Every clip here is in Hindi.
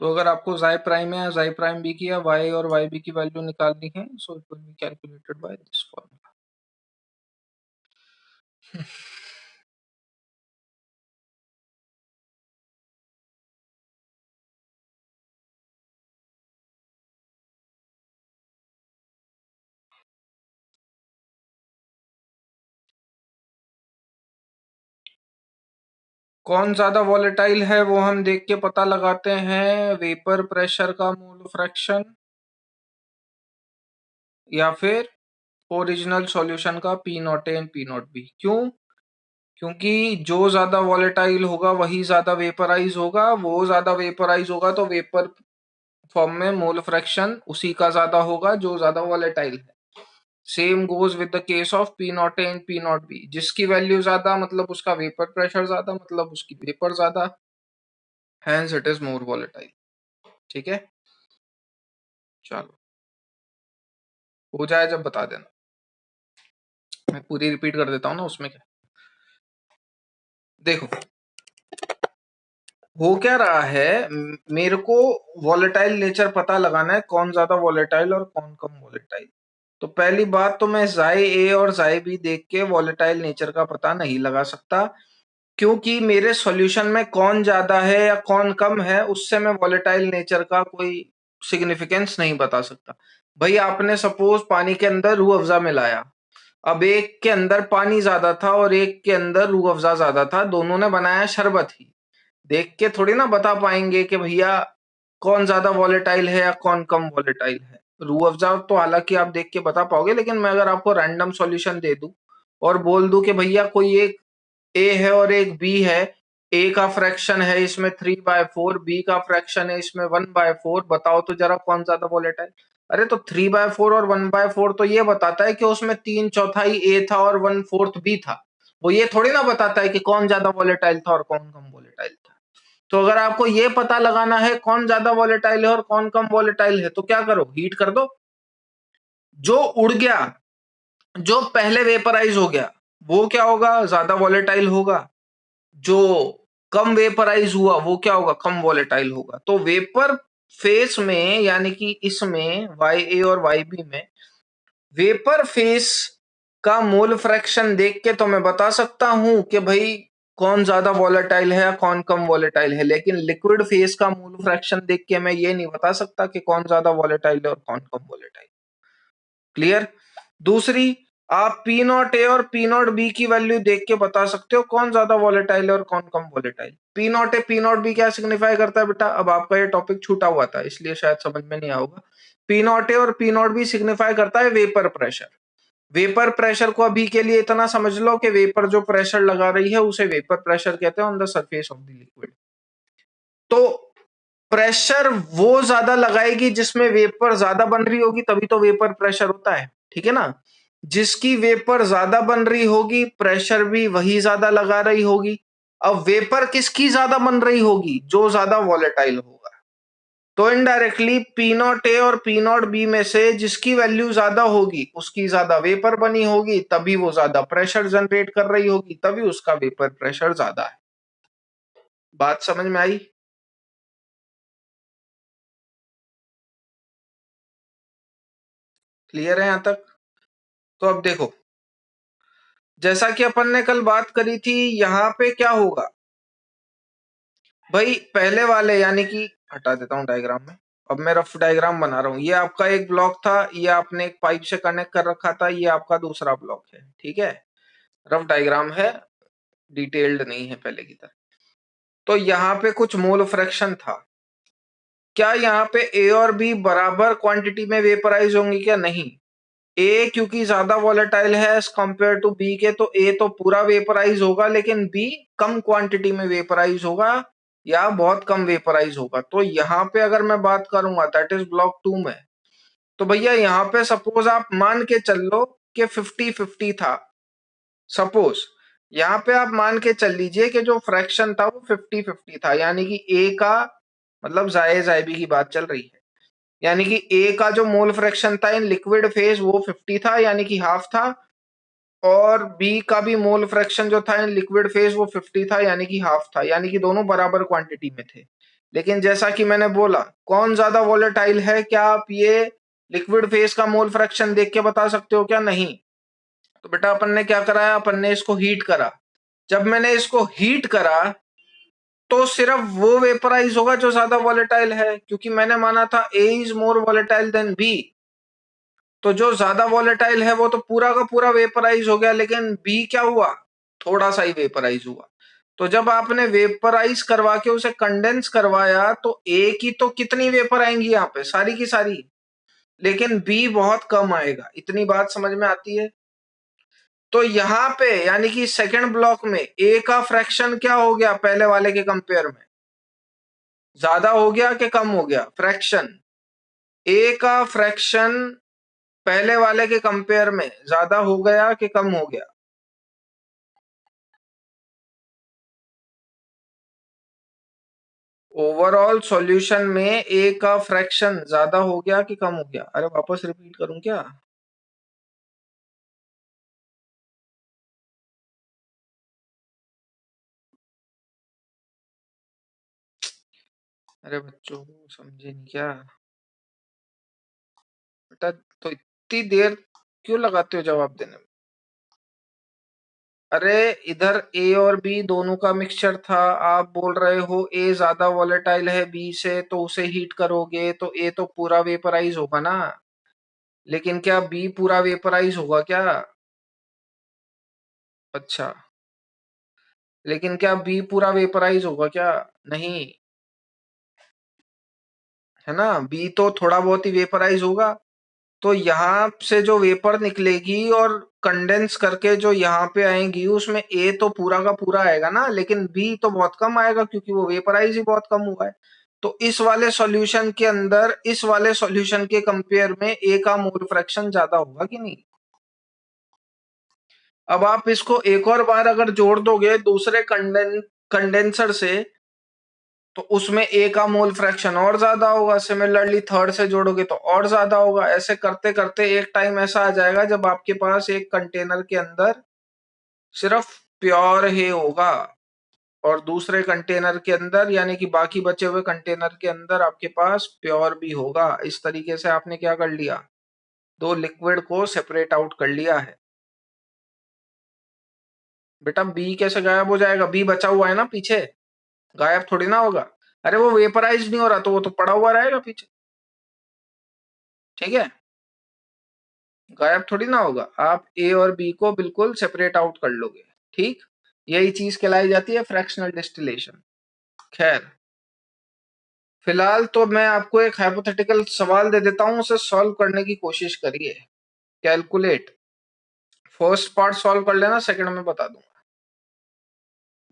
तो अगर आपको जाई प्राइम या जाई प्राइम बी की या वाई और वाई बी की वैल्यू निकालनी है, so it will be calculated by this formula. कौन ज्यादा वॉलेटाइल है वो हम देख के पता लगाते हैं, वेपर प्रेशर का मोल फ्रैक्शन या फिर ओरिजिनल सॉल्यूशन का P not A and P not be. क्यों? क्योंकि जो ज्यादा वॉलेटाइल होगा वही ज्यादा वेपराइज होगा, वो ज्यादा वेपराइज होगा तो वेपर फॉर्म में मोल फ्रैक्शन उसी का ज्यादा होगा जो ज्यादा वॉलेटाइल है। Same goes with the case of P not A and P not be. जिसकी वैल्यू ज्यादा मतलब उसका वेपर प्रेशर ज्यादा, मतलब उसकी वेपर ज्यादा, hence it is more volatile. ठीक है, चलो हो जाए जब बता देना, मैं पूरी रिपीट कर देता हूँ ना, उसमें क्या। देखो हो क्या रहा है, मेरे को वॉलेटाइल नेचर पता लगाना है, कौन ज्यादा वॉलेटाइल और कौन कम वॉलेटाइल। तो पहली बात तो मैं जाई ए और जाई बी देख के वॉलेटाइल नेचर का पता नहीं लगा सकता, क्योंकि मेरे सॉल्यूशन में कौन ज्यादा है या कौन कम है उससे मैं वॉलेटाइल नेचर का कोई सिग्निफिकेंस नहीं बता सकता। भाई आपने सपोज पानी के अंदर रूह अफ़ज़ा मिलाया, अब एक के अंदर पानी ज्यादा था और एक के अंदर रूह अफ़ज़ा ज्यादा था, दोनों ने बनाया शरबत ही, देख के थोड़ी ना बता पाएंगे कि भैया कौन ज्यादा वॉलेटाइल है या कौन कम वॉलेटाइल है। रूह अफ़ज़ा तो हालांकि आप देख के बता पाओगे, लेकिन मैं अगर आपको रैंडम सॉल्यूशन दे दूं और बोल दूं कि भैया कोई एक ए है और एक बी है, ए का फ्रैक्शन है इसमें 3/4, बी का फ्रैक्शन है इसमें 1/4, बताओ तो जरा कौन ज्यादा वॉलेटाइल। अरे तो 3/4 और 1/4 तो ये बताता है कि उसमें 3/4 ए था और 1/4 बी था, वो ये थोड़ी ना बताता है कि कौन ज्यादा वॉलेटाइल था और कौन कम वॉलेटाइल था। तो अगर आपको ये पता लगाना है कौन ज्यादा वॉलेटाइल है और कौन कम वॉलेटाइल है, तो क्या करो, हीट कर दो। जो उड़ गया, जो पहले वेपराइज हो गया, वो क्या होगा, ज्यादा वॉलेटाइल होगा। जो कम वेपराइज हुआ वो क्या होगा, कम वॉलेटाइल होगा। तो वेपर फेस में यानी कि इसमें वाई ए और वाई बी में वेपर फेस का मोल फ्रैक्शन देख के तो मैं बता सकता हूं कि भाई कौन ज्यादा वॉलेटाइल है या कौन कम वॉलेटाइल है, लेकिन लिक्विड फेस का मोल फ्रैक्शन देख के मैं ये नहीं बता सकता कि कौन ज्यादा वॉलेटाइल है और कौन कम वॉलेटाइल। क्लियर? दूसरी, आप पी नॉट ए और पी नॉट बी की वैल्यू देख के बता सकते हो कौन ज्यादा वॉलेटाइल है और कौन कम volatile. P not A P not B क्या सिग्निफाई करता है बेटा, अब आपका ये टॉपिक छूटा हुआ था इसलिए शायद समझ में नहीं आएगा। पी नॉट ए और पी नॉट बी सिग्निफाई करता है वेपर प्रेशर। वेपर प्रेशर को अभी के लिए इतना समझ लो कि वेपर जो प्रेशर लगा रही है उसे वेपर प्रेशर कहते हैं on the surface of the liquid. तो प्रेशर वो ज्यादा लगाएगी जिसमें वेपर ज्यादा बन रही होगी, तभी तो वेपर प्रेशर होता है, ठीक है ना। जिसकी वेपर ज्यादा बन रही होगी प्रेशर भी वही ज्यादा लगा रही होगी। अब वेपर किसकी ज्यादा बन रही होगी, जो ज्यादा वॉलेटाइल होगा। तो इनडायरेक्टली पी नॉट ए और पी नॉट बी में से जिसकी वैल्यू ज्यादा होगी उसकी ज्यादा वेपर बनी होगी, तभी वो ज्यादा प्रेशर जनरेट कर रही होगी, तभी उसका वेपर प्रेशर ज्यादा है। बात समझ में आई? क्लियर है यहां तक? तो अब देखो, जैसा कि अपन ने कल बात करी थी, यहाँ पे क्या होगा भाई, पहले वाले यानी कि हटा देता हूं डायग्राम में, अब मैं रफ डायग्राम बना रहा हूं। ये आपका एक ब्लॉक था, ये आपने एक पाइप से कनेक्ट कर रखा था, ये आपका दूसरा ब्लॉक है, ठीक है। रफ डायग्राम है, डिटेल्ड नहीं है पहले की तरह। तो यहाँ पे कुछ मोल फ्रैक्शन था, क्या यहाँ पे ए और बी बराबर क्वांटिटी में वेपराइज होंगे क्या, नहीं। ए क्योंकि ज्यादा वॉलेटाइल है एज कंपेयर टू बी के, तो ए तो पूरा वेपराइज होगा, लेकिन बी कम क्वांटिटी में वेपराइज होगा या बहुत कम वेपराइज होगा। तो यहाँ पे अगर मैं बात करूंगा दैट इज ब्लॉक 2 में, तो भैया यहाँ पे सपोज आप मान के चल लो कि 50-50 था। सपोज यहाँ पे आप मान के चल लीजिए कि जो फ्रैक्शन था वो 50-50 था, यानी कि ए का मतलब जायज आईबी की बात चल रही है, यानी कि ए का जो मोल फ्रैक्शन था इन लिक्विड फेज वो 50 था यानी कि हाफ था, और बी का भी मोल फ्रैक्शन जो था इन लिक्विड फेज वो 50 था यानी कि हाफ था, यानी कि दोनों बराबर क्वांटिटी में थे। लेकिन जैसा कि मैंने बोला, कौन ज्यादा वॉलेटाइल है, क्या आप ये लिक्विड फेज का मोल फ्रैक्शन देख के बता सकते हो क्या? नहीं। तो बेटा अपन ने क्या कराया, अपन ने इसको हीट करा। जब मैंने इसको हीट करा तो सिर्फ वो वेपराइज होगा जो ज्यादा वॉलेटाइल है, क्योंकि मैंने माना था A is more volatile than B. तो जो ज्यादा वॉलेटाइल है वो तो पूरा का पूरा वेपराइज हो गया, लेकिन बी क्या हुआ, थोड़ा सा ही वेपराइज हुआ। तो जब आपने वेपराइज करवा के उसे कंडेंस करवाया तो ए की तो कितनी वेपर आएंगी यहाँ पे, सारी की सारी, लेकिन बी बहुत कम आएगा। इतनी बात समझ में आती है? तो यहाँ पे यानी कि सेकंड ब्लॉक में ए का फ्रैक्शन क्या हो गया, पहले वाले के कंपेयर में ज्यादा हो गया कि कम हो गया? फ्रैक्शन, ए का फ्रैक्शन पहले वाले के कंपेयर में ज्यादा हो गया कि कम हो गया? ओवरऑल सॉल्यूशन में ए का फ्रैक्शन ज्यादा हो गया कि कम हो गया? अरे वापस रिपीट करूं क्या? अरे बच्चों समझे नहीं क्या बेटा? तो इतनी देर क्यों लगाते हो जवाब देने में? अरे इधर ए और बी दोनों का मिक्सचर था, आप बोल रहे हो ए ज्यादा वॉलेटाइल है बी से, तो उसे हीट करोगे तो ए तो पूरा वेपराइज होगा ना, लेकिन क्या बी पूरा वेपराइज होगा क्या? अच्छा, लेकिन क्या बी पूरा वेपराइज होगा क्या? नहीं, है ना, बी तो थोड़ा बहुत ही वेपराइज होगा। तो यहाँ से जो वेपर निकलेगी और कंडेंस करके जो यहाँ पे आएंगी, उसमें ए तो पूरा का पूरा आएगा ना, लेकिन बी तो बहुत कम आएगा क्योंकि वो वेपराइज ही बहुत कम हुआ है। तो इस वाले सॉल्यूशन के अंदर इस वाले सॉल्यूशन के कंपेयर में ए का मोल फ्रैक्शन ज्यादा होगा कि नहीं? अब आप इसको एक और बार अगर जोड़ दोगे दूसरे कंडेंसर से, तो उसमें ए का मोल फ्रैक्शन और ज्यादा होगा। सिमिलरली थर्ड से जोड़ोगे तो और ज्यादा होगा। ऐसे करते करते एक टाइम ऐसा आ जाएगा जब आपके पास एक कंटेनर के अंदर सिर्फ प्योर हे होगा, और दूसरे कंटेनर के अंदर यानी कि बाकी बचे हुए कंटेनर के अंदर आपके पास प्योर भी होगा। इस तरीके से आपने क्या कर लिया, दो लिक्विड को सेपरेट आउट कर लिया है। बेटा बी कैसे गायब हो जाएगा? बी बचा हुआ है ना पीछे, गायब थोड़ी ना होगा। अरे वो वेपराइज नहीं हो रहा तो वो तो पड़ा हुआ रहेगा पीछे, ठीक है, गायब थोड़ी ना होगा। आप ए और बी को बिल्कुल सेपरेट आउट कर लोगे, ठीक। यही चीज कहलाई जाती है फ्रैक्शनल डिस्टिलेशन। खैर, फिलहाल तो मैं आपको एक हाइपोथेटिकल सवाल दे देता हूं, उसे सॉल्व करने की कोशिश करिए। कैलकुलेट, फर्स्ट पार्ट सॉल्व कर लेना, सेकंड में बता दूंगा।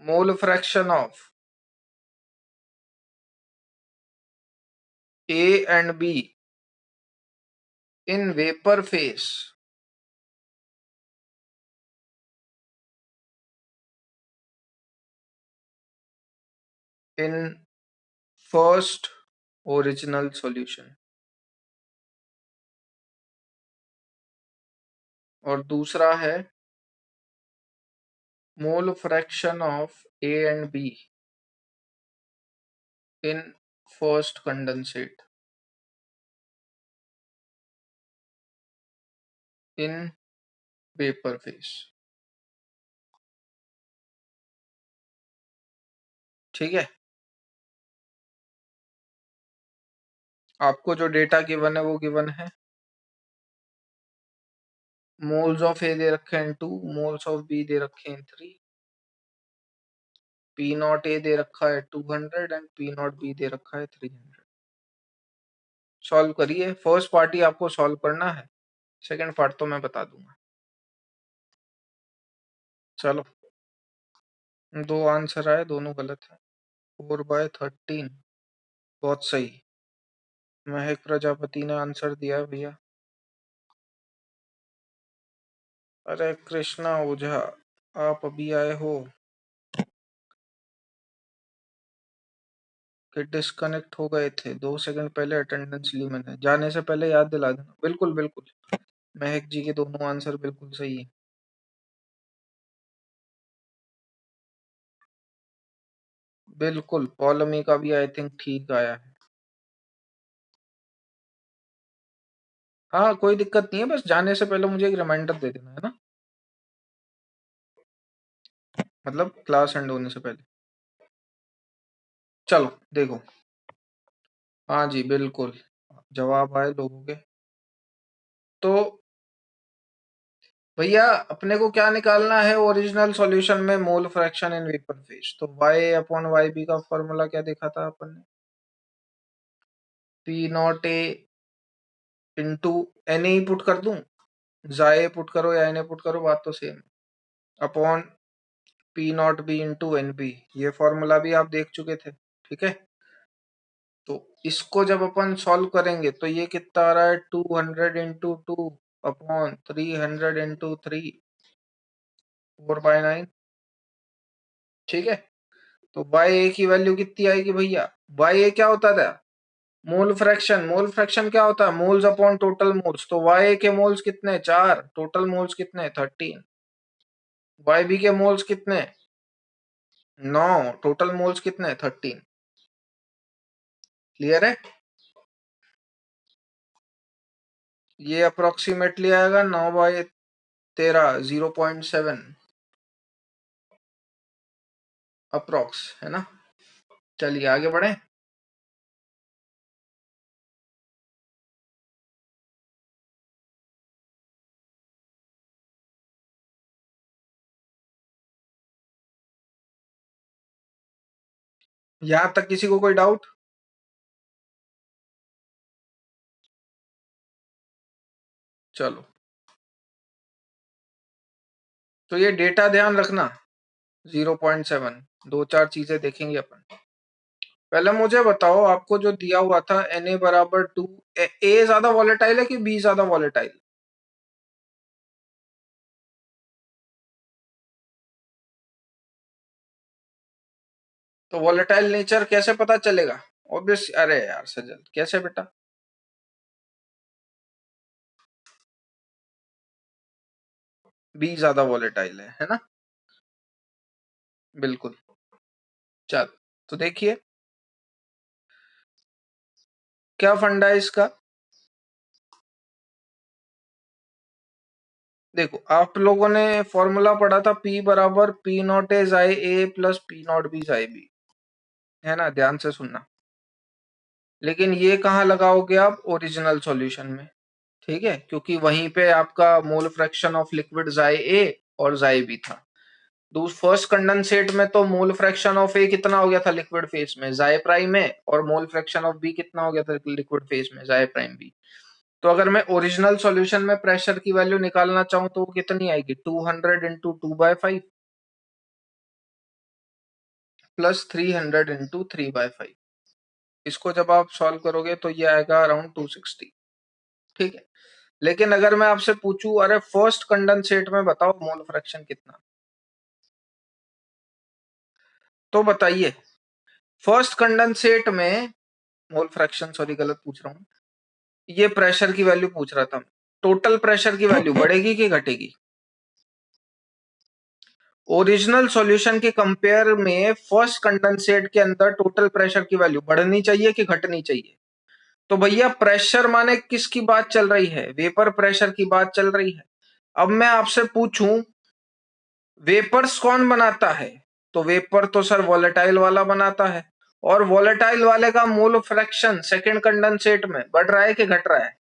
Mole fraction of A and be in vapour face in first original solution, और दूसरा है mole fraction of A and be in first condensate in vapour face. ठीक है, आपको जो डेटा गिवन है वो गिवन है, मोल्स ऑफ ए दे रखे हैं 2, मोल्स ऑफ बी दे रखे हैं 3, पी नॉट ए दे रखा है 200 एंड पी नॉट बी दे रखा है 300। सॉल्व करिए, फर्स्ट पार्ट ही आपको सॉल्व करना है, सेकंड पार्ट तो मैं बता दूंगा। चलो, दो आंसर आए, दोनों गलत है। 4/13 बहुत सही, महक प्रजापति ने आंसर दिया है भैया। अरे कृष्णा ओझा, आप अभी आए हो कि डिस्कनेक्ट हो गए थे? 2 सेकंड पहले अटेंडेंस ली मैंने, जाने से पहले याद दिला देना। बिल्कुल बिल्कुल, महक जी के दोनों आंसर बिल्कुल सही है। बिल्कुल, पॉलोमी का भी आई थिंक ठीक आया है। हाँ, कोई दिक्कत नहीं है, बस जाने से पहले मुझे एक रिमाइंडर दे देना, है ना? मतलब क्लास एंड होने से पहले। चलो देखो। हाँ जी, बिल्कुल। जवाब आए लोगों के। तो भैया अपने को क्या निकालना है ओरिजिनल सॉल्यूशन में, mole fraction in vapour phase. तो y अपॉन वाई बी का फॉर्मूला क्या देखा था अपन ने? P not A into N ही पुट कर दूं, जाए पुट करो या एन पुट करो, बात तो सेम है। Upon P not B into N B, ये फॉर्मूला भी आप देख चुके थे, ठीक है? तो इसको जब अपन सॉल्व करेंगे तो ये कितना आ रहा है, 200 इंटू टू अपॉन 300 इंटू 3, 4/9, ठीक है? तो बाई ए की वैल्यू कितनी आएगी भैया? बाई ए क्या होता था? Mole fraction. मोल फ्रैक्शन क्या होता है? Moles upon total moles. तो वाई ए के मोल्स कितने? 4, टोटल मोल्स कितने? 13। वाई बी के मोल्स कितने? 9, टोटल मोल्स कितने? 13। क्लियर है? ये अप्रोक्सीमेटली आएगा 9/13, 0.7 अप्रोक्स, है ना? चलिए आगे बढ़े। यहां तक किसी को कोई डाउट? चलो, तो ये डेटा ध्यान रखना, 0.7। दो चार चीजें देखेंगे अपन। पहले मुझे बताओ, आपको जो दिया हुआ था Na बराबर 2, ए ज्यादा वॉलेटाइल है कि बी ज्यादा वॉलेटाइल? तो वॉलेटाइल नेचर कैसे पता चलेगा? ऑब्वियस, अरे यार सजल, कैसे बेटा? बी ज्यादा वॉलेटाइल है ना? बिल्कुल। चल, तो देखिए क्या फंडा है इसका। देखो, आप लोगों ने फॉर्मूला पढ़ा था, P बराबर पी नॉट ए जाए ए प्लस पी नॉट बी जाए बी, है ना? ध्यान से सुनना। लेकिन ये कहाँ लगाओगे आप? ओरिजिनल सॉल्यूशन में, ठीक है? क्योंकि वहीं पे आपका मोल फ्रैक्शन ऑफ लिक्विड जाए ए और जाए बी था। फर्स्ट कंडेंसेट में तो मोल फ्रैक्शन ऑफ ए कितना हो गया था लिक्विड फेज में? जाए प्राइम में। और मोल फ्रैक्शन ऑफ बी कितना हो गया था लिक्विड फेज में? जाए प्राइम बी। तो अगर मैं ओरिजिनल सॉल्यूशन में प्रेशर की वैल्यू निकालना चाहूं तो वो कितनी आएगी? 200 इंटू 2/5 प्लस 300 इंटू 3/5। इसको जब आप सॉल्व करोगे तो ये आएगा अराउंड 260, ठीक है? लेकिन अगर मैं आपसे पूछूं, अरे फर्स्ट कंडेंसेट में बताओ मोल फ्रैक्शन कितना, तो बताइए। फर्स्ट कंडेंसेट में मोल फ्रैक्शन, सॉरी गलत पूछ रहा हूँ, ये प्रेशर की वैल्यू पूछ रहा था। टोटल प्रेशर की वैल्यू बढ़ेगी कि घटेगी? ओरिजिनल सॉल्यूशन के कंपेयर में फर्स्ट कंडेंसेट के अंदर टोटल प्रेशर की वैल्यू बढ़नी चाहिए कि घटनी चाहिए? तो भैया प्रेशर माने किसकी बात चल रही है? वेपर प्रेशर की बात चल रही है। अब मैं आपसे पूछूं, वेपर्स कौन बनाता है? तो वेपर तो सर वॉलेटाइल वाला बनाता है। और वॉलेटाइल वाले का मोल फ्रैक्शन सेकंड कंडेंसेट में बढ़ रहा है कि घट रहा है?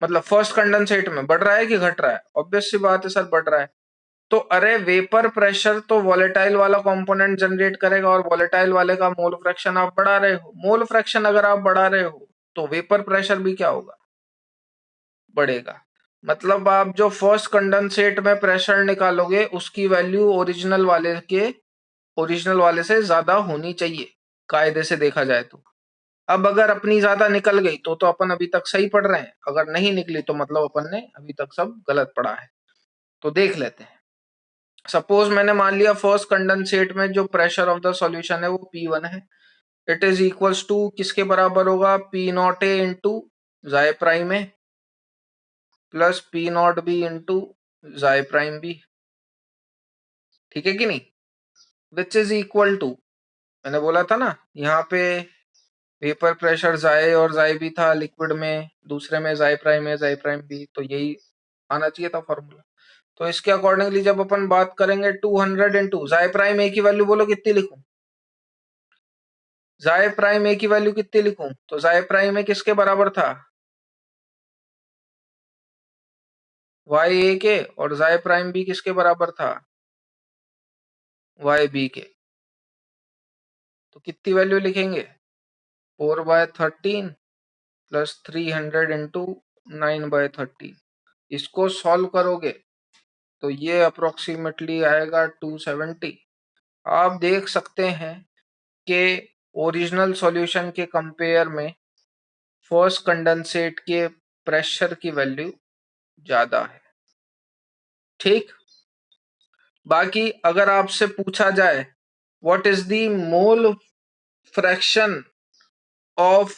मतलब फर्स्ट कंडेंसेट में बढ़ रहा है कि घट रहा है? ऑब्वियस सी बात है सर, बढ़ रहा है। तो अरे वेपर प्रेशर तो वॉलेटाइल वाला कंपोनेंट जनरेट करेगा, और वॉलेटाइल वाले का मोल फ्रैक्शन आप बढ़ा रहे हो। मोल फ्रैक्शन अगर आप बढ़ा रहे हो तो वेपर प्रेशर भी क्या होगा? बढ़ेगा। मतलब आप जो फर्स्ट कंडेंसेट में प्रेशर निकालोगे उसकी वैल्यू ओरिजिनल वाले से ज्यादा होनी चाहिए, कायदे से देखा जाए तो। अब अगर अपनी ज्यादा निकल गई तो अपन अभी तक सही पढ़ रहे हैं, अगर नहीं निकली तो मतलब अपन ने अभी तक सब गलत पढ़ा है। तो देख लेते हैं। सपोज मैंने मान लिया फर्स्ट कंडेंसेट में जो प्रेशर ऑफ द सॉल्यूशन है वो P1 है। इट इज इक्वल्स टू किसके बराबर होगा? P नॉट ए इंटू जाए प्राइम ए plus P naught B into जाए प्राइम बी, ठीक है कि नहीं? विच इज इक्वल टू मैंने बोला था ना, यहाँ पे वेपर प्रेशर जाए और जाए भी था लिक्विड में, दूसरे में जाए प्राइम है जाए प्राइम बी, तो यही आना चाहिए था फॉर्मूला। तो इसके अकॉर्डिंगली जब अपन बात करेंगे 200 इंटू जाए प्राइम ए की वैल्यू बोलो कितनी लिखूं, जाए प्राइम ए की वैल्यू कितनी लिखूं, तो जाए प्राइम ए किसके बराबर था, वाई ए के, और जाए प्राइम बी किसके बराबर था, वाई बी के। तो कितनी वैल्यू लिखेंगे, 4/13 प्लस 300 इंटू 9/13। इसको सॉल्व करोगे तो ये अप्रोक्सीमेटली आएगा 270। आप देख सकते हैं कि ओरिजिनल सॉल्यूशन के कंपेयर में फर्स्ट कंडेंसेट के प्रेशर की वैल्यू ज्यादा है। ठीक, बाकी अगर आपसे पूछा जाए what is the mole fraction of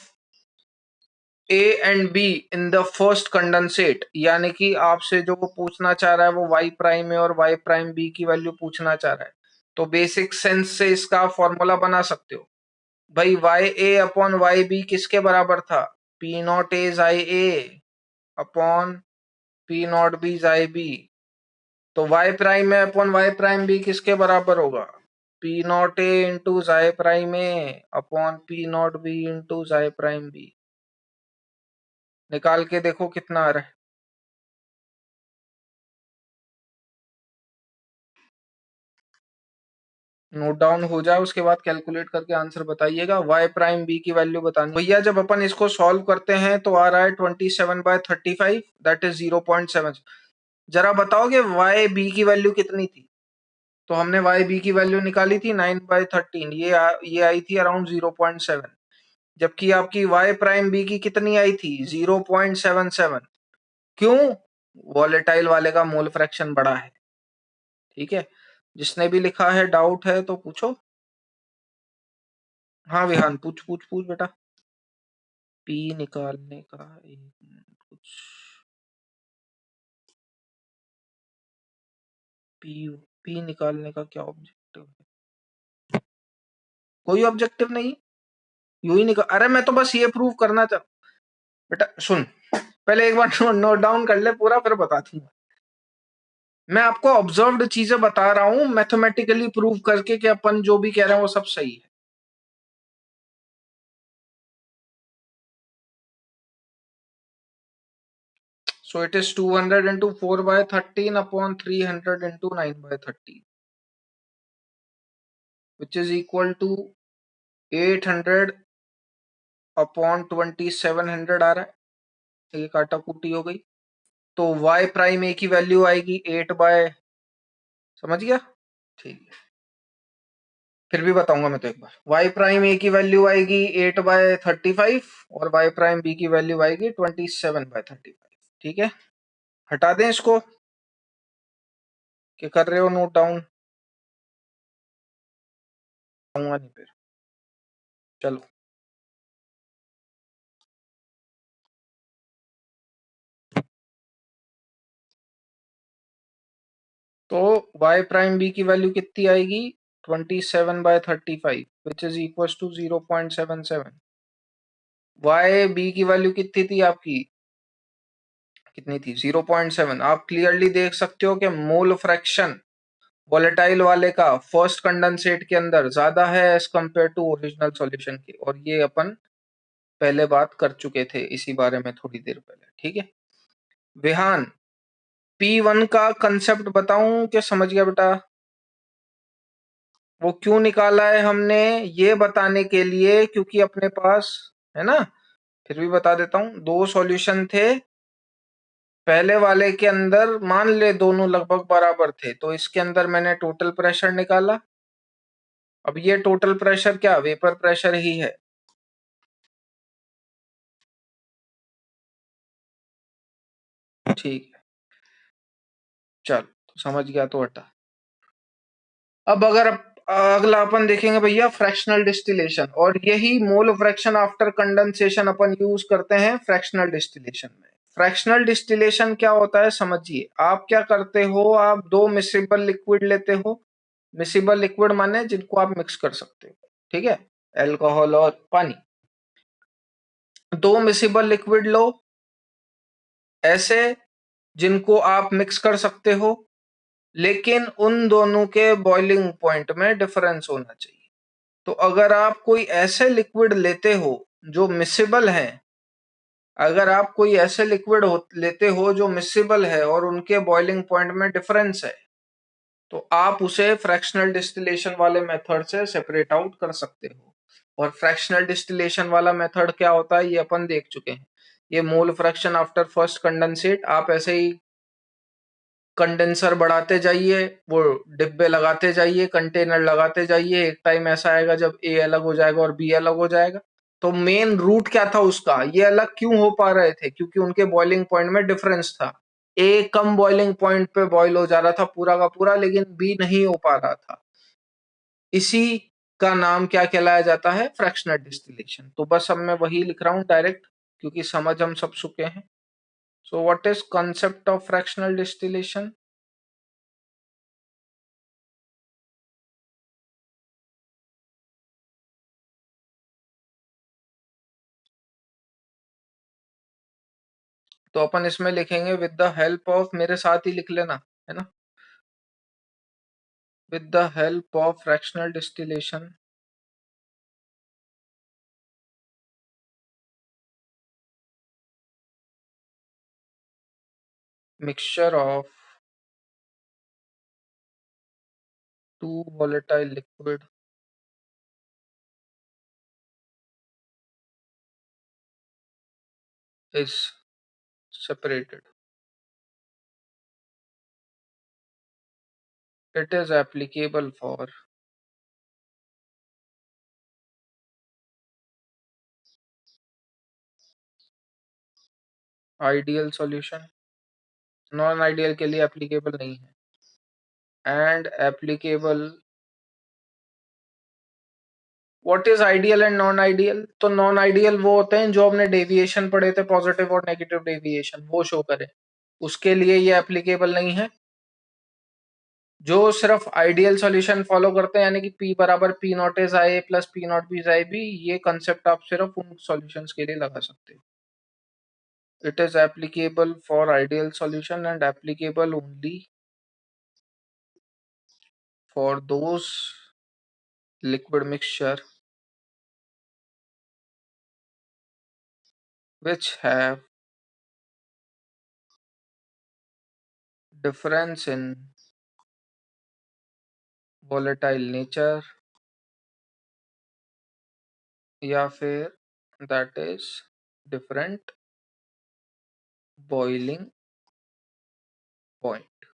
A and be in the first condensate, यानी कि आपसे जो वो पूछना चाह रहा है वो वाई प्राइम ए और वाई प्राइम बी की वैल्यू पूछना चाह रहा है, तो बेसिक सेंस से इसका फॉर्मूला बना सकते हो भाई, वाई ए अपॉन वाई बी किसके बराबर था, पी नॉट ए जाई ए अपॉन पी नॉट बी जाई बी। तो वाई प्राइम ए अपॉन वाई प्राइम बी किसके बराबर होगा, पी नॉट ए इंटू जाई prime A upon P not B into जाई प्राइम बी। निकाल के देखो कितना आ रहा है। नोट डाउन हो जाए, उसके बाद कैलकुलेट करके आंसर बताइएगा। वाई प्राइम बी की वैल्यू बतानी भैया, जब अपन इसको सॉल्व करते हैं तो आ रहा है 27/35, दैट इज 0.7। जरा बताओगे वाई बी की वैल्यू कितनी थी, तो हमने वाई बी की वैल्यू निकाली थी 9/13, ये आई थी अराउंड 0.7, जबकि आपकी वाई प्राइम बी की कितनी आई थी 0.77। क्यों, वॉलेटाइल वाले का मोल फ्रैक्शन बड़ा है। ठीक है, जिसने भी लिखा है डाउट है तो पूछो। हाँ विहान, पूछ पूछ पूछ बेटा। पी निकालने का एक मिनट, कुछ पी पी निकालने का क्या ऑब्जेक्टिव है, कोई ऑब्जेक्टिव नहीं, यू ही निकाल, अरे मैं तो बस ये प्रूव करना चाह, बेटा सुन, पहले एक बार नोट डाउन कर ले पूरा, फिर बता दूंगा। मैं आपको ऑब्जर्व्ड चीजें बता रहा हूं, मैथमेटिकली प्रूव करके कि अपन जो भी कह रहे हैं वो सब सही है। So it is 200 into 4/13 upon 300 into 9/13, which is equal to 800 upon 2700 आ रहा है, ये काटा कुटी हो गई। तो y प्राइम ए की वैल्यू आएगी 8 समझ गया, ठीक है, फिर भी बताऊंगा मैं तो एक बार। y प्राइम ए की वैल्यू आएगी 8/35 और y प्राइम बी की वैल्यू आएगी 27/35। ठीक है, हटा दें इसको, क्या कर रहे हो नोट डाउन, नहीं फिर चलो। तो y प्राइम बी की वैल्यू कितनी आएगी 27/35, which is equal to 0.77। y B की वैल्यू कितनी थी आपकी, कितनी थी 0.7। आप क्लियरली देख सकते हो कि मोल फ्रैक्शन वोलेटाइल वाले का फर्स्ट कंडेंसेट के अंदर ज्यादा है as compared to original solution के, और ये अपन पहले बात कर चुके थे इसी बारे में थोड़ी देर पहले। ठीक है विहान, P1 का कंसेप्ट बताऊं कि समझ गया बेटा, वो क्यों निकाला है हमने ये बताने के लिए, क्योंकि अपने पास है ना, फिर भी बता देता हूं, दो सॉल्यूशन थे, पहले वाले के अंदर मान ले दोनों लगभग बराबर थे, तो इसके अंदर मैंने टोटल प्रेशर निकाला। अब ये टोटल प्रेशर क्या वेपर प्रेशर ही है, ठीक है, चल तो समझ गया तो हटा। अब अगर अगला अपन देखेंगे भैया फ्रैक्शनल डिस्टिलेशन, और यही मोल फ्रैक्शन आफ्टर कंडेंसेशन अपन यूज करते हैं फ्रैक्शनल डिस्टिलेशन में। फ्रैक्शनल डिस्टिलेशन क्या होता है समझिए, आप क्या करते हो, आप दो मिसिबल लिक्विड लेते हो, मिसिबल लिक्विड माने जिनको आप मिक्स कर सकते हो, ठीक है, अल्कोहल और पानी। दो मिसिबल लिक्विड लो, ऐसे जिनको आप मिक्स कर सकते हो, लेकिन उन दोनों के बॉइलिंग पॉइंट में डिफरेंस होना चाहिए। तो अगर आप कोई ऐसे लिक्विड लेते हो जो मिसिबल हैं, अगर आप कोई ऐसे लिक्विड लेते हो जो मिसिबल है और उनके बॉइलिंग पॉइंट में डिफरेंस है, तो आप उसे फ्रैक्शनल डिस्टिलेशन वाले मेथड से सेपरेट आउट कर सकते हो। और फ्रैक्शनल डिस्टिलेशन वाला मेथड क्या होता है, ये अपन देख चुके हैं। ये mole fraction after first condensate, आप ऐसे ही कंडेंसर बढ़ाते जाइए, वो डिब्बे लगाते जाइए, कंटेनर लगाते जाइए, एक टाइम ऐसा आएगा जब ए अलग हो जाएगा और बी अलग हो जाएगा। तो मेन रूट क्या था उसका, ये अलग क्यों हो पा रहे थे, क्योंकि उनके बॉइलिंग पॉइंट में डिफरेंस था। ए कम बॉइलिंग पॉइंट पे बॉइल हो जा रहा था पूरा का पूरा, लेकिन बी नहीं हो पा रहा था। इसी का नाम क्या कहलाया जाता है, फ्रैक्शनल डिस्टिलेशन। तो बस अब मैं वही लिख रहा हूं डायरेक्ट, क्योंकि समझ हम सब चुके हैं। So what is concept of fractional distillation? तो अपन इसमें लिखेंगे विद द हेल्प ऑफ, मेरे साथ ही लिख लेना, है ना, with the help of fractional distillation, mixture of two volatile liquid is separated. It is applicable for ideal solution, non ideal के लिए एप्लीकेबल नहीं है, and applicable. What is ideal and non ideal? तो नॉन आइडियल वो होते हैं जो हमने डेविएशन पढ़े थे, पॉजिटिव और नेगेटिव डेविएशन, वो शो करे, उसके लिए ये एप्लीकेबल नहीं है। जो सिर्फ आइडियल सॉल्यूशन फॉलो करते हैं, यानी कि P बराबर P naught is I plus P naught B is I B, ये कंसेप्ट आप सिर्फ उन सॉल्यूशंस के लिए लगा सकते हो। It is applicable for ideal solution and applicable only for those liquid mixture which have difference in volatile nature या फिर that is different boiling point।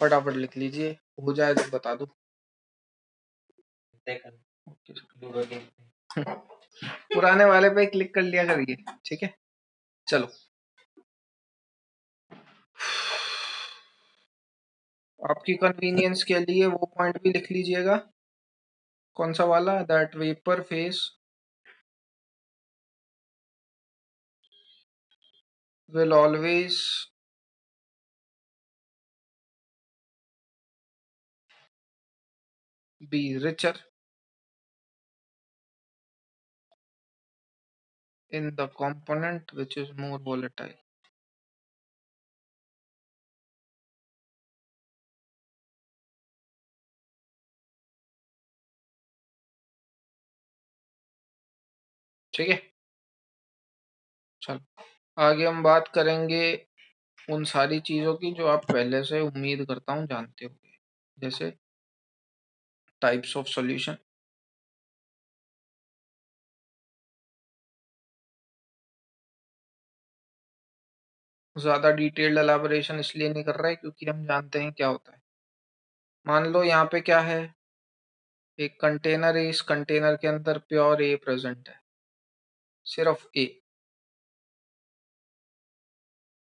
फटाफट लिख लीजिए, हो जाए तो बता दो। पुराने वाले पे क्लिक कर लिया करिए, ठीक है। चलो, आपकी कन्वीनियंस के लिए वो पॉइंट भी लिख लीजिएगा। कौन सा वाला, that vapour face will always be richer in the component which is more volatile। ठीक है, चलो आगे हम बात करेंगे उन सारी चीजों की जो आप पहले से उम्मीद करता हूँ जानते होंगे, जैसे टाइप्स ऑफ सॉल्यूशन। ज्यादा डिटेल्ड एलाबोरेशन इसलिए नहीं कर रहे क्योंकि हम जानते हैं क्या होता है। मान लो यहाँ पे क्या है, एक कंटेनर है, इस कंटेनर के अंदर प्योर ए प्रेजेंट है, सिर्फ ए।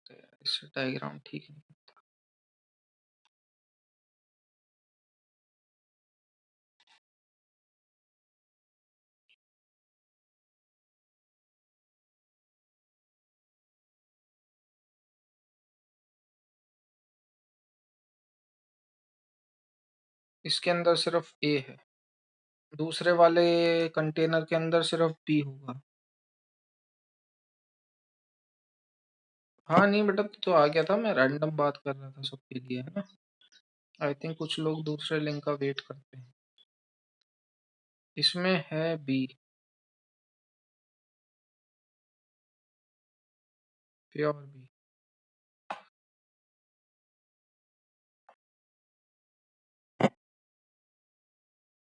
तो इससे डायग्राम ठीक नहीं, इसके अंदर सिर्फ ए है। दूसरे वाले कंटेनर के अंदर सिर्फ बी होगा। हाँ नहीं बेटा, तो आ गया था, मैं रैंडम बात कर रहा था सबके लिए, है ना। आई थिंक कुछ लोग दूसरे लिंक का वेट करते हैं। इसमें है बी, प्योर बी।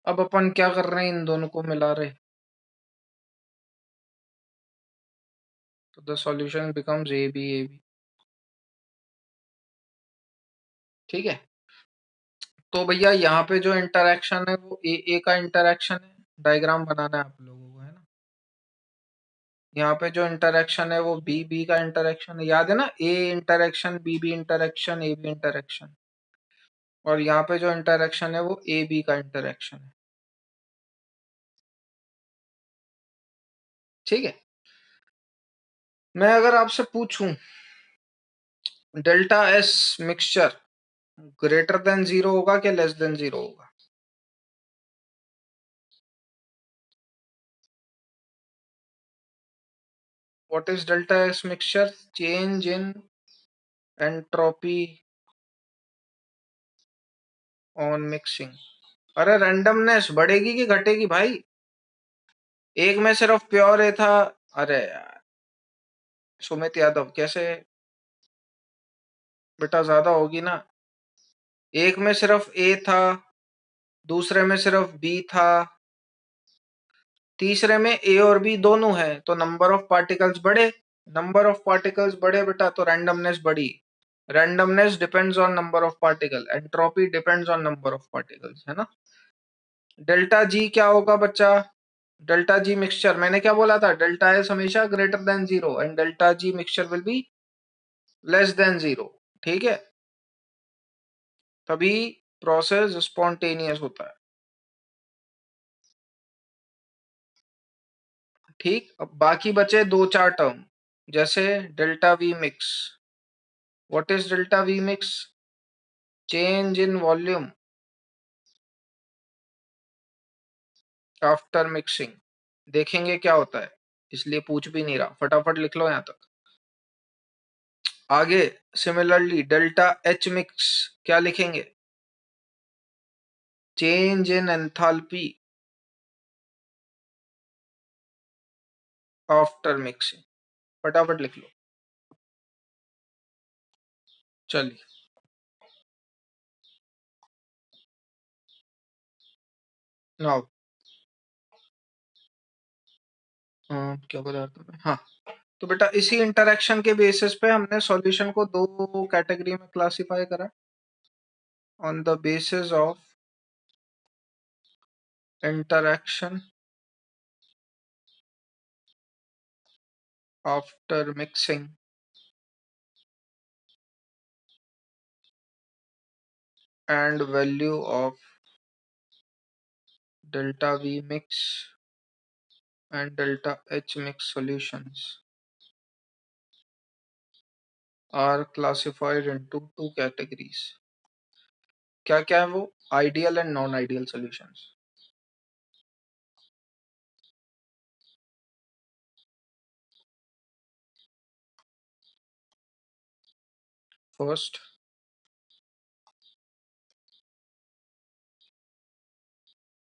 अब अपन क्या कर रहे हैं, इन दोनों को मिला रहे, तो the solution becomes A B, A B. ठीक है, तो भैया यहाँ पे जो इंटरेक्शन है वो ए का इंटरेक्शन है, डायग्राम बनाना है आप लोगों को, है ना। यहाँ पे जो इंटरेक्शन है वो बी का इंटरेक्शन है, याद है ना, A interaction B interaction A B interaction. और यहाँ पे जो इंटरेक्शन है वो ए बी का इंटरेक्शन है। ठीक है, मैं अगर आपसे पूछूं delta S mixture greater than zero होगा कि लेस देन जीरो होगा? What is delta S mixture? Change in entropy on mixing. अरे रैंडमनेस बढ़ेगी कि घटेगी भाई? एक में सिर्फ प्योर ए था। अरे यार सुमित यादव, कैसे? बेटा ज्यादा होगी ना। एक में सिर्फ ए था, दूसरे में सिर्फ बी था, तीसरे में ए और बी दोनों है, तो नंबर ऑफ पार्टिकल्स बढ़े। नंबर ऑफ पार्टिकल्स बढ़े बेटा, तो रैंडमनेस बढ़ी। Randomness depends on number of particle, entropy depends on number of particles, है ना। डेल्टा जी क्या होगा बच्चा? डेल्टा जी मिक्सचर, मैंने क्या बोला था, डेल्टा एस हमेशा greater than zero and delta G mixture will be less than zero. ठीक है, तभी प्रोसेस स्पॉन्टेनियस होता है। ठीक, अब बाकी बचे दो चार टर्म, जैसे delta we mix. What is delta we mix? Change in volume after mixing. देखेंगे क्या होता है, इसलिए पूछ भी नहीं रहा, फटाफट लिख लो यहां तक। आगे सिमिलरली डेल्टा एच मिक्स क्या लिखेंगे? Change in enthalpy after mixing. फटाफट लिख लो। चलिए, नाउ क्या बता रहा था मैं, हाँ। तो बेटा इसी इंटरेक्शन के बेसिस पे हमने सॉल्यूशन को दो कैटेगरी में क्लासिफाई करा, on the basis of interaction after mixing and value of delta V mix and delta H mix solutions are classified into two categories. क्या क्या है वो? Ideal and non ideal solutions. First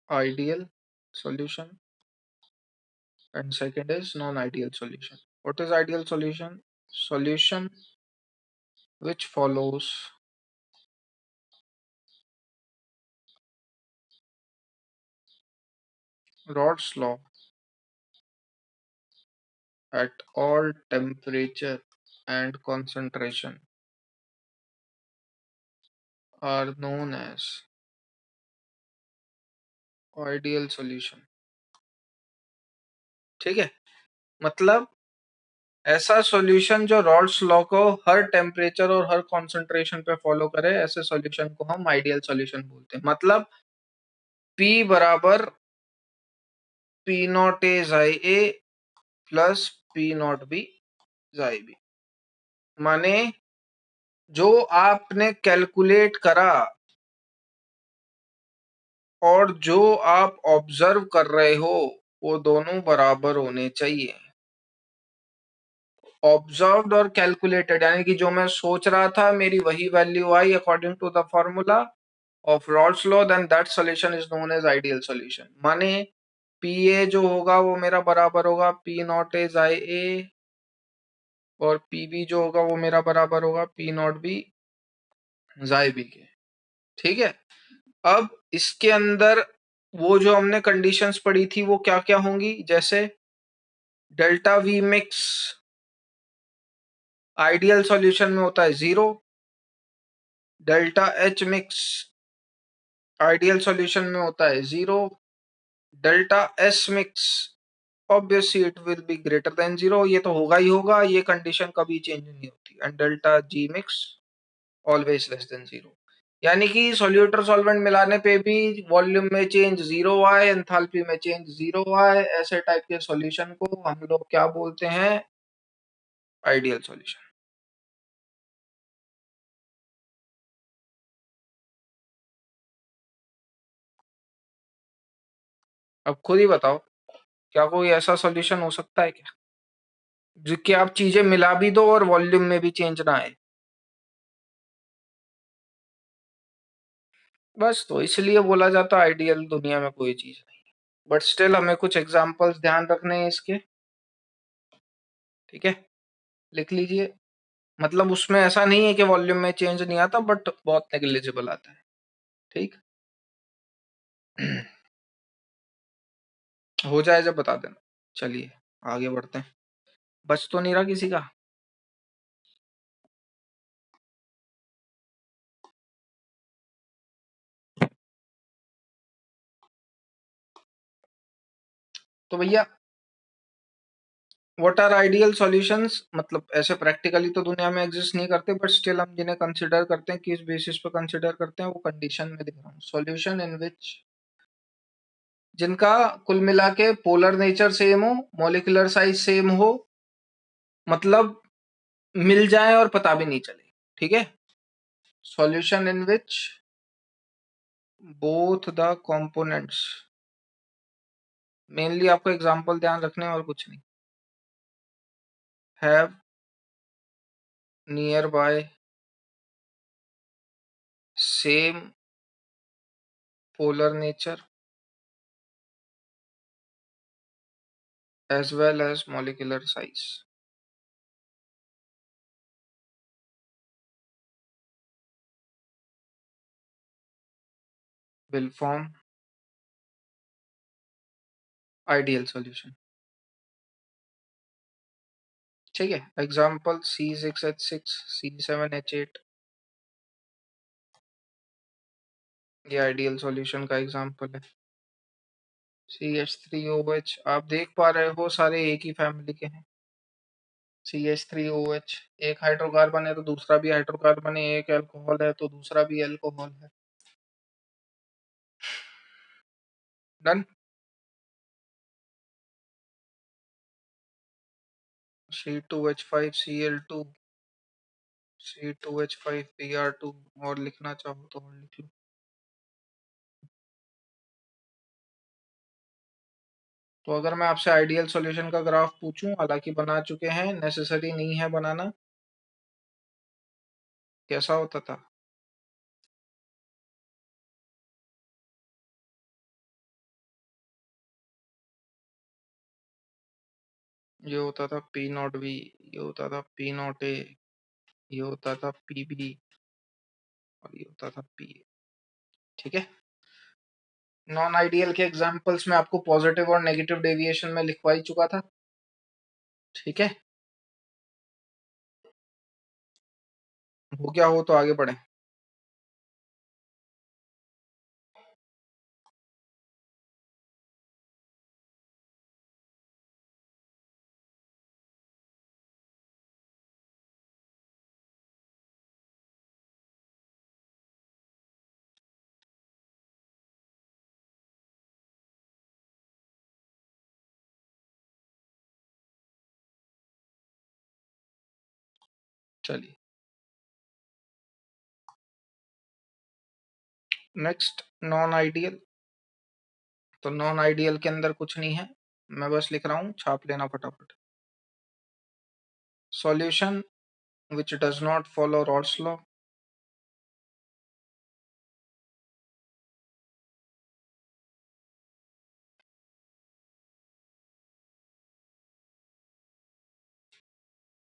ideal solution and second is non-ideal solution. What is ideal solution? Solution which follows Rod's law at all temperature and concentration are known as ideal solution. ठीक है, मतलब ऐसा सॉल्यूशन जो रॉल्स लॉ को हर टेम्परेचर और हर कॉन्सेंट्रेशन पे फॉलो करे, ऐसे सॉल्यूशन को हम आइडियल सॉल्यूशन बोलते हैं। मतलब P बराबर पी नॉट ए जाई ए प्लस पी नॉट बी जाई बी। माने जो आपने कैलकुलेट करा और जो आप ऑब्जर्व कर रहे हो वो दोनों बराबर होने चाहिए। ऑब्जर्व्ड और कैलकुलेटेड यानी कि जो मैं सोच रहा था मेरी वही वैल्यू आई according to the formula of Raoult's law, then that solution is known as ideal solution. माने पी ए जो होगा वो मेरा बराबर होगा P naught as I A, और पी बी जो होगा वो मेरा बराबर होगा पी नॉट बी जाई बी के। ठीक है, अब इसके अंदर वो जो हमने कंडीशंस पढ़ी थी वो क्या क्या होंगी, जैसे delta we mix ideal solution में होता है 0, delta H mix ideal solution में होता है 0, delta S mix obviously it will be greater than 0, ये तो होगा ही होगा, ये कंडीशन कभी चेंज नहीं होती, and delta G mix always less than 0। यानी कि सॉल्यूटर सॉल्वेंट मिलाने पे भी वॉल्यूम में चेंज 0 आए, एंथैल्पी में चेंज 0 आए, ऐसे टाइप के सॉल्यूशन को हम लोग क्या बोलते हैं, आइडियल सॉल्यूशन। अब खुद ही बताओ, क्या कोई ऐसा सॉल्यूशन हो सकता है क्या जिसकी आप चीजें मिला भी दो और वॉल्यूम में भी चेंज ना आए? बस तो इसलिए बोला जाता है आइडियल दुनिया में कोई चीज नहीं। बट स्टिल हमें कुछ एग्जांपल्स ध्यान रखने हैं इसके। ठीक है, लिख लीजिए। मतलब उसमें ऐसा नहीं है कि वॉल्यूम में चेंज नहीं आता, बट बहुत नेग्लिजिबल आता है। ठीक हो जाए जब बता देना। चलिए आगे बढ़ते हैं, बच तो नहीं रहा किसी का। तो भैया व्हाट आर आइडियल सॉल्यूशंस, मतलब ऐसे प्रैक्टिकली तो दुनिया में एग्जिस्ट नहीं करते, बट स्टिल हम जिन्हें कंसिडर करते हैं, किस बेसिस पे कंसिडर करते हैं, वो कंडीशन में दिख रहा हूँ। सॉल्यूशन इन विच, जिनका कुल मिला के पोलर नेचर सेम हो, मॉलिक्यूलर साइज सेम हो, मतलब मिल जाए और पता भी नहीं चले। ठीक है, solution in which both the components, mainly आपको एग्जांपल ध्यान रखने और कुछ नहीं, have near by same polar nature as well as molecular size will form ideal solution। ठीक है, एग्जाम्पल C6H6 C7H8, ये आइडियल सॉल्यूशन का एग्जाम्पल है। CH3OH आप देख पा रहे हो सारे एक ही फैमिली के हैं। CH3OH एक हाइड्रोकार्बन है तो दूसरा भी हाइड्रोकार्बन है, एक अल्कोहल है तो दूसरा भी अल्कोहल है। डन। C2H5Cl2 C2H5Br2, और लिखना चाहो तो और लिख लो। तो अगर मैं आपसे आइडियल सॉल्यूशन का ग्राफ पूछूं, हालांकि बना चुके हैं, नेसेसरी नहीं है बनाना, कैसा होता था? ये होता था पी नॉट बी, ये होता था पी नॉट ए, ये होता था पी बी, और ये होता था पी ए। ठीक है, नॉन आइडियल के एग्जांपल्स में आपको पॉजिटिव और नेगेटिव डेविएशन में लिखवा ही चुका था। ठीक है, हो क्या हो तो आगे बढ़े। चलिए नेक्स्ट, नॉन आइडियल। तो नॉन आइडियल के अंदर कुछ नहीं है, मैं बस लिख रहा हूँ, छाप लेना फटाफट। Solution which does not follow Rod's law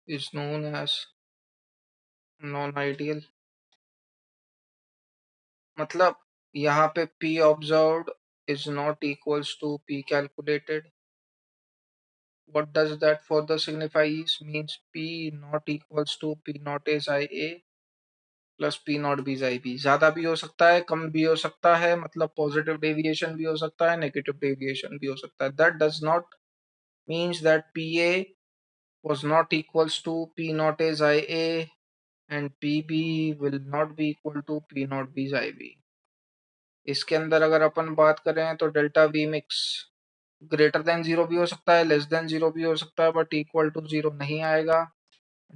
is known as non-ideal। मतलब यहाँ पे P observed is not equals to P calculated। What does that further signifies? Means P not equals to P not is IA plus P not B is IB। ज्यादा भी हो सकता है, कम भी हो सकता है, मतलब पॉजिटिव डेविएशन भी हो सकता है, नेगेटिव डेविएशन भी हो सकता है। That does not means that PA was not equals to P not is IA and PB will not be equal to P not B is IB। इसके अंदर अगर अपन बात करें तो delta we mix greater than zero भी हो सकता है, लेस देन जीरो भी हो सकता है, बट इक्वल टू जीरो नहीं आएगा।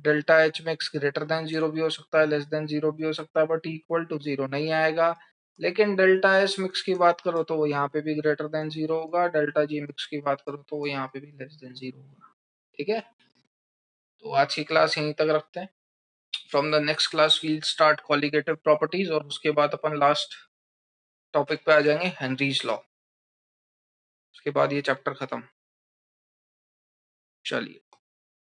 Delta H mix greater than zero भी हो सकता है, लेस देन जीरो भी हो सकता है, बट इक्वल टू जीरो नहीं आएगा। लेकिन डेल्टा एस मिक्स की बात करो तो वो यहाँ पे भी ग्रेटर देन जीरो होगा, डेल्टा जी मिक्स की बात करो तो वो यहाँ पे भी लेस देन जीरो होगा। ठीक है, तो आज की क्लास यहीं तक रखते हैं। From the next class we'll start colligative properties, और उसके बाद अपन लास्ट टॉपिक पे आ जाएंगे, हेनरीज लॉ। उसके बाद ये चैप्टर खत्म। चलिए।